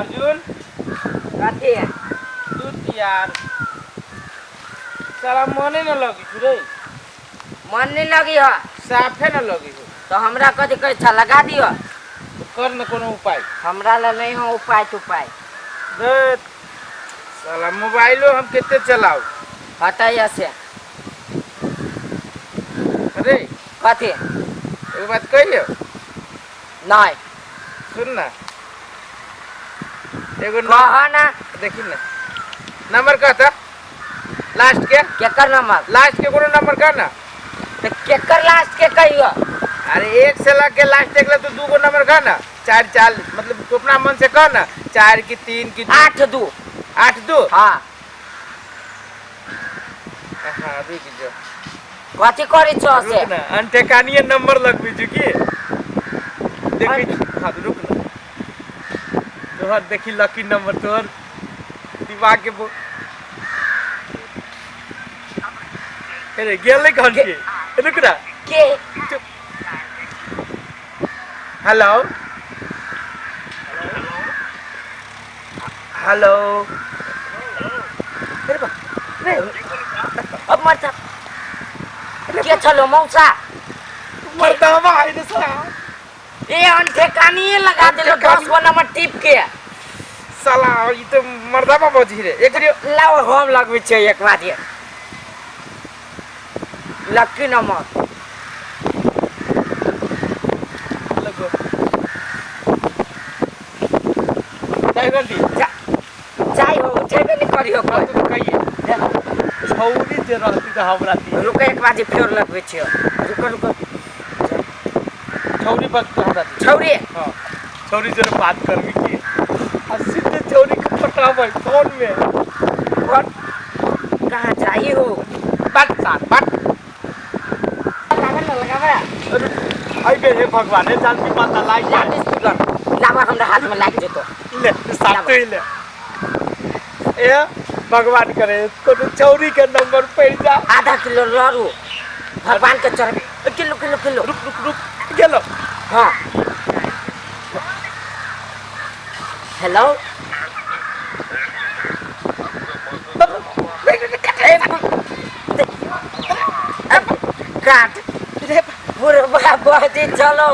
अर्जुन कथी है दूध यार साला मने न लगी छु रे मन नहीं लगी हो साफे न लगी हो तो हमरा कथी करे छ लगा दियो तो कर न कोनो उपाय हमरा ला नहीं हो उपाय रे साला मोबाइलो हम कितने चलाओ हटाइए से अरे कथी एक बात कहियो नहीं सुन ना एगो कह ना देखी ना नंबर कहता लास्ट के केकर नंबर लास्ट के कोनो नंबर का ना तो केकर लास्ट के कहियो अरे एक से लग के लास्ट देख ले तो दू गो नंबर का ना 4 मतलब तू अपना मन से कह ना 4 की 3 की 8-2 8-2 हाँ हाँ रुक जो कथी करे छ से रुक ना अनठेकानिए नंबर लगबी छु की देखी हाँ रुक ना तोहर देखी लकी नंबर तोहर दिमाग के अरे गेल नहीं कौन के रुक ना के हेलो हेलो अरे बा रे अब मर जा के चलो मौसा मरता भाई ने साला ए अनठेकानी लगा देलो 10 गो नंबर टिप के साला ई तो मरदा बाबा जी रे एक लाओ हम लगबे छै एक बार ये लकी नंबर लगो ड्राइवर दी चाय हो उठेबे नहीं करियो बात कोई तो कहिए छौरी जे रहती तो हमरा दी रुको एक बार फेर लगबे छै रुको छौरी बात तो हमरा दी छौरी हां छौरी जे बात करबी की आ सीधे छौरी के पटाबै फोन में कौन कहां चाहिए हो बात साथ बात लगा बड़ा आई बे हे भगवान हे जान की पता लाग लाग जाए स्पीकर लावा हमरा हाथ में लाग जेतो ले साथ तो ही ले ए भगवान करे कोनो छौरी के नंबर पड़ जा आधा किलो लरू भगवान के चढ़बे किलो रुक गेलो हाँ हेलो काट बुढ़वा बजी चलो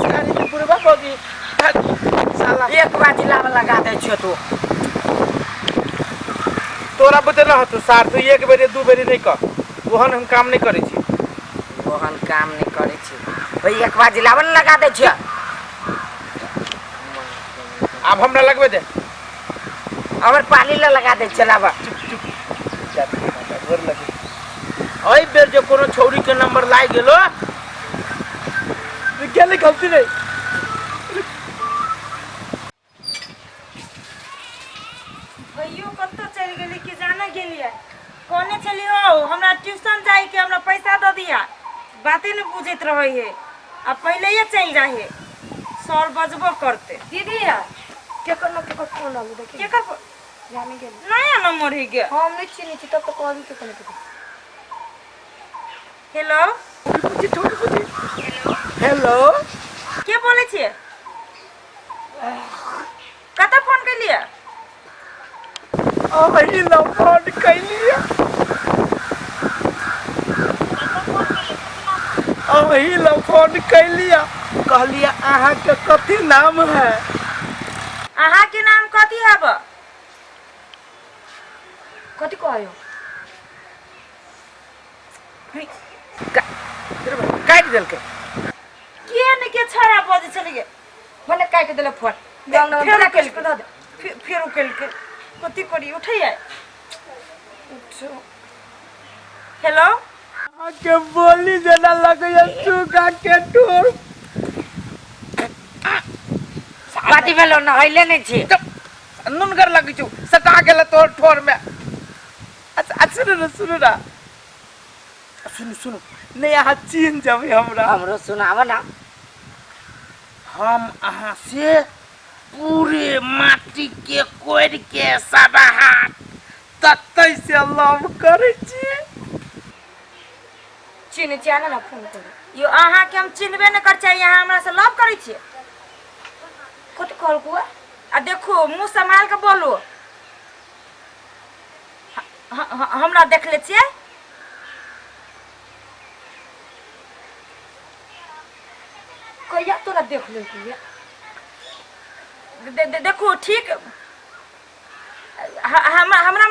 सारी बुढ़वा बगी साला एक बाजी लावा लगा दे छियो तू तोरा बते रह तो सार तो एक बेरे दू बेरे नहीं कर ओहन हम काम नहीं करे छी ओहन काम नहीं करे छी भाई एक बाजी लावा लगा दे छियो अब हमरा लगबे दे और पानी ला लगा दे चलावा घर लगे ओई बेर जो कोनो छौरी के नंबर लाग गेलो तू गेले गलती नहीं भैयो कत्तो चल गेली कि जाने गेलिए कोने चली हो हमरा ट्यूशन जाई के हमरा पैसा दे दिया बातें नहीं पूछत रहे है अब पहले ही चल जाए सर बजबो करते दीदी यार केकर न केकर फोन आलू देखिए के कर जाने गेल नया नंबर है के हम नहीं चिनी छी तब तो कॉल के कोने के हेलो हेलो के बोले छे कता फोन कर लिया ओही ला फोन कैलिया ओही ला फोन कैलिया कहलिया अहाँ के कथी नाम है अहाँ के नाम कथी हब कथी कहयो काट देल के के ने के छड़ा बजे चली गे मने काट के देले फोन फिर पूरा उकेल के दे दे फिर उकेल के कथी करी उठैया हेलो आके बोली जना लगया सुगा के टोर बाती भेलो न हइले नहीं छी नुनगर लगी छु सटा गेल तोर ठोर में अच्छा सुनो ना सुनो नहीं यहाँ चीन जब हमरा हमरो सुनावा ना हम अहाँ से पूरे माटी के कोड़ के सदा हाथ तत्ते से लव करे छी चिनी चाना ना फोन कर यो अहाँ के हम चिन्हबे न कर चाहिए यहाँ हमरा से लव करै छियै कथी कहल को आ देखो मुंह संभाल के बोलो। हमरा देख ले छियै। कहिया तोरा देख ले तू देखो ठीक हमरा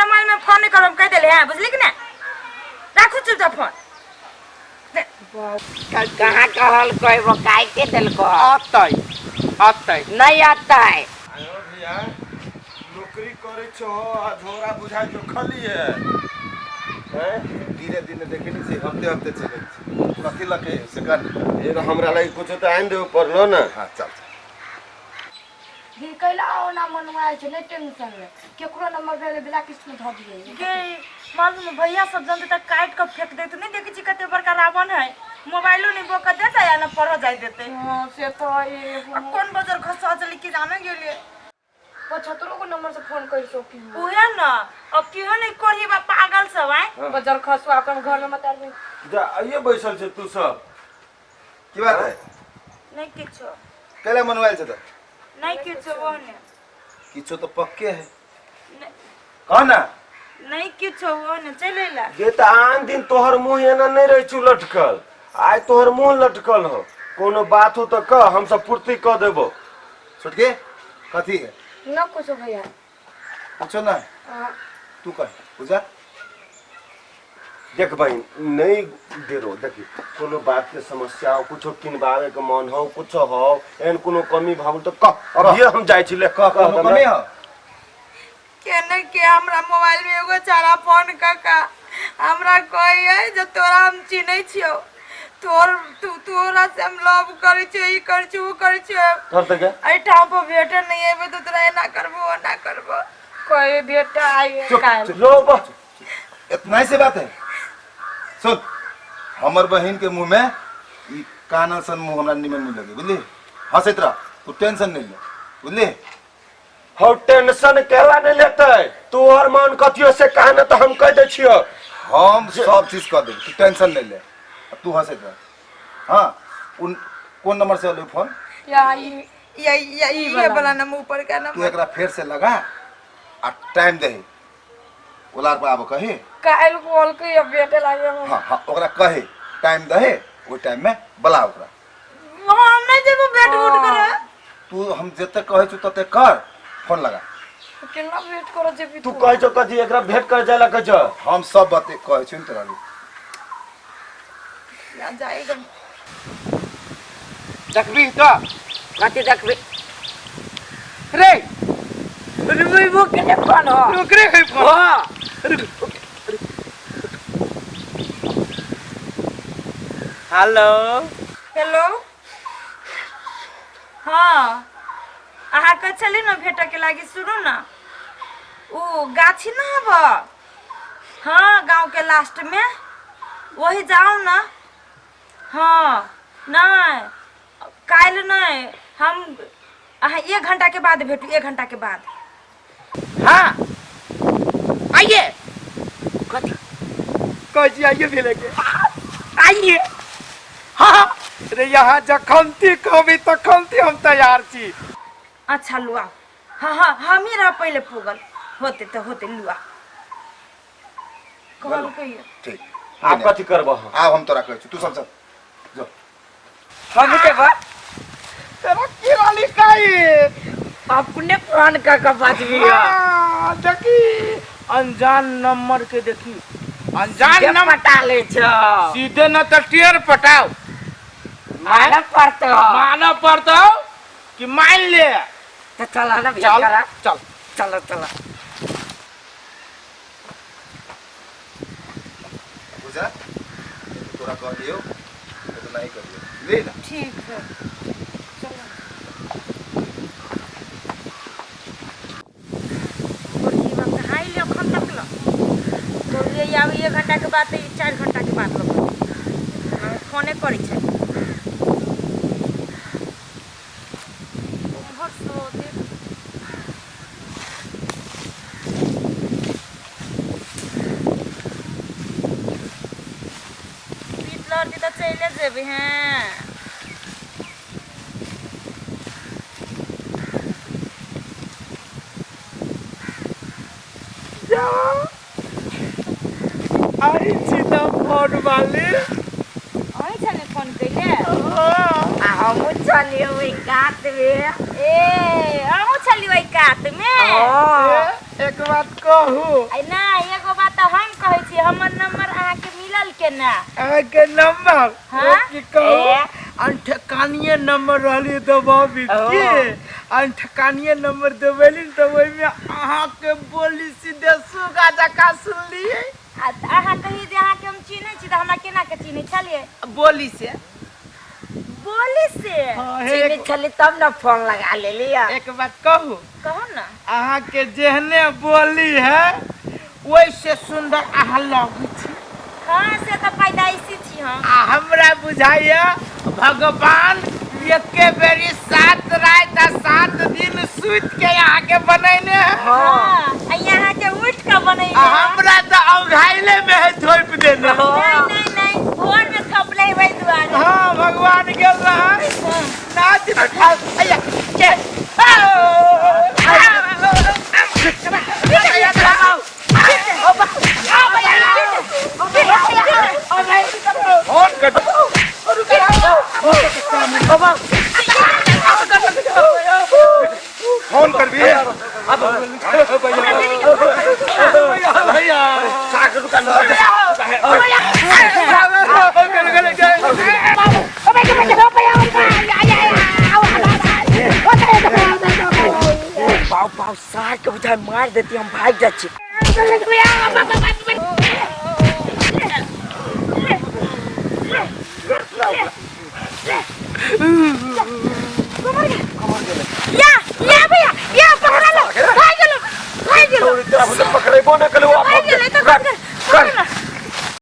मन में फोन नहीं करब कह देले हैं बुझली कि ना। राखू चुपचाप फोन। कहाँ कहल कहबो काहे के देलको आतै नहीं आता है। आयो भैया नौकरी करे छो आ झोरा बुझाइ छो खाली है हैं धीरे धीरे देखे नहीं से हफ्ते हफ्ते चले छी कथि लके सेकंड ये तो हमरा लागि कुछ तो आइन देव पड़लो ना। हां चल दिन कैला आओ ना मनवा छै नहीं टेंशन ले केकरो नंबर भेले बिना किस्त में धऽ दिए गे मालूम भैया सब जनते तक काट के फेंक देते नहीं देखी छी कते बड़का रावण है। मोबाइलो नहीं बोक देता या ना पढ़ो जाय देते। हां से तो ये कौन बाजार खसा चली के जाने गेलिए 75 को नंबर से फोन कर सो की ओहे ना अब किहो नहीं करही बा पागल सब है। बाजार खसवा अपन घर में मत दे जा आइए बैसल छे तू सब की बात है नहीं किछो कैला मनवाइल छ त नहीं किछो वो ने किछो तो पक्के है नहीं- कह ना नहीं किछो वो ने चले ला। ये तो आन दिन तोहर मुंह एना नहीं रह छु लटकल आज तोहर मुंह लटकल हो कोनो बात हो तो कह हम सब पूर्ति कर देबो। छोटके कथी है ना कुछ भैया पूछो ना तू कह पूजा देख भाई नहीं देरो देखी कोनो बात के समस्या हो कुछो किनबावे के मन हो कुछो हो एन कोनो कमी भाव तो कह अब ये हम जाय छी ले कह कोनो कमी हो केने के हमरा मोबाइल में एगो चारा फोन काका हमरा कोई है जो तोरा हम चिन्है छियो तोरा से हम लव करै छियो ई करै छियो वो करै छियो कर दे के आई ठाम पर भेटे नहीं एबे तो तोरा एना करबो ना करबो कोई बेटा आई काल लो बस इतना ही से बात है सुन हमर बहन के मुंह में ई काना सन मुंह हमरा निमन नहीं लगे बुझली हंसत रह तू टेंशन नहीं ले बुझली हो टेंशन केला नहीं लेते तोहर मन कथियो से कहा ना तो हम कह दे छियो हम सब चीज कर देब तू टेंशन नहीं ले तू हंसत रह हां उन कौन नंबर से आलो फोन या ये वाला नंबर ऊपर का तू नंबर एकरा फेर से लगा आ टाइम दे ओलार पर आबो कहे काल कॉल के अब बेटे लागे हम हां हां ओकरा कहे टाइम दे ओ टाइम में बुला ओकरा हम नहीं जेबो बैठ उठ करे तू हम जते कहे छु तते कर फोन लगा केना वेट करो जे भी तू कह जो कथी एकरा भेंट कर जाला कह जो हम सब बातें कहे छु तोरा या जाएगा देखबी तो कथी देखबी रे वो के फोन हो रुक रे है फोन हो हेलो हेलो हाँ अहाँ कह चली ना भेटे के लागी सुनो ना ओ गाछी ना हब हाँ गांव के लास्ट में वही जाओ ना। हाँ नहीं काल नहीं हम अहाँ 1 घंटा के बाद भेटू 1 घंटा के बाद। हाँ आइए कथी कह आइए मिले के आइए हाँ रे यहाँ जखन ती कहबी तखन ती हम तैयार छी। अच्छा लुआ हाँ हाँ हम ही रह पहले पुगल होते तो होते लुआ कहल कहिए ठीक आप कथी करबो आब हम तोरा कहे छु तू सब सब जो हम के बाद तेरा की वाली काई अपने फोन का बात भी हो देखी अनजान नंबर के देखी अनजान ये नंबर पटा ले छो सीधे न तो टेर पटाओ माना पड़तो माना पड़ता कि मान ले तो चला ना भेंट चल करा चल चलो चलो बुझा तोरा कह दियो तो नहीं कर दियो ले ना ठीक है आब 1 घंटा के बाद 4 घंटा के बाद लोग फोने करै छै। पीतलर जी तो चले जेबे हैं आई छी त फोन वाले अहीं छले फोन कइले आ हमहू चलिए ओई कात में ए अहूँ छली ओइ कात में एक बात कहू आई ना एगो बात तो हम कहै छी हमर नंबर अहाँ के मिलल केना अहाँके नंबर हाँ? की कहू अनठकानिए नंबर रहली दबाबी की अनठकानिए नंबर दबेली तो ओइमे अहाँके बोली सीधे सुगा जका सुनलिए आ अहाँ कही जे अहाँ के हम चिन्है छी त हमरा केना के चिन्है छलिए बोली से बोली से हाँ, चीनी छली तब न फोन लगा लेलिया एक बात कहू कहो ना अहाँके जेहने बोली है वैसे सुंदर अहाँ लगै छी हाँ से तो पैदाइशी छी हम आ हमरा बुझाइए भगवान एके बेरी 7 रात आ 7 दिन सुत के यहाँ के बनैने है हाँ आ यहाँ के उठ के बनैले आ हमरा तो औघाइले में है थोप देने नहीं नहीं भोर में थपले वही दुआरे हाँ भगवान के रहा नाच अया के फोन कर फोन कर भी साग दुकान पाव पाव सार के बुझाए मार देती हम भाग जा छी या भैया या पकड़ा लो भाग गेलो तेरा मुझे पकड़े बोने कलवा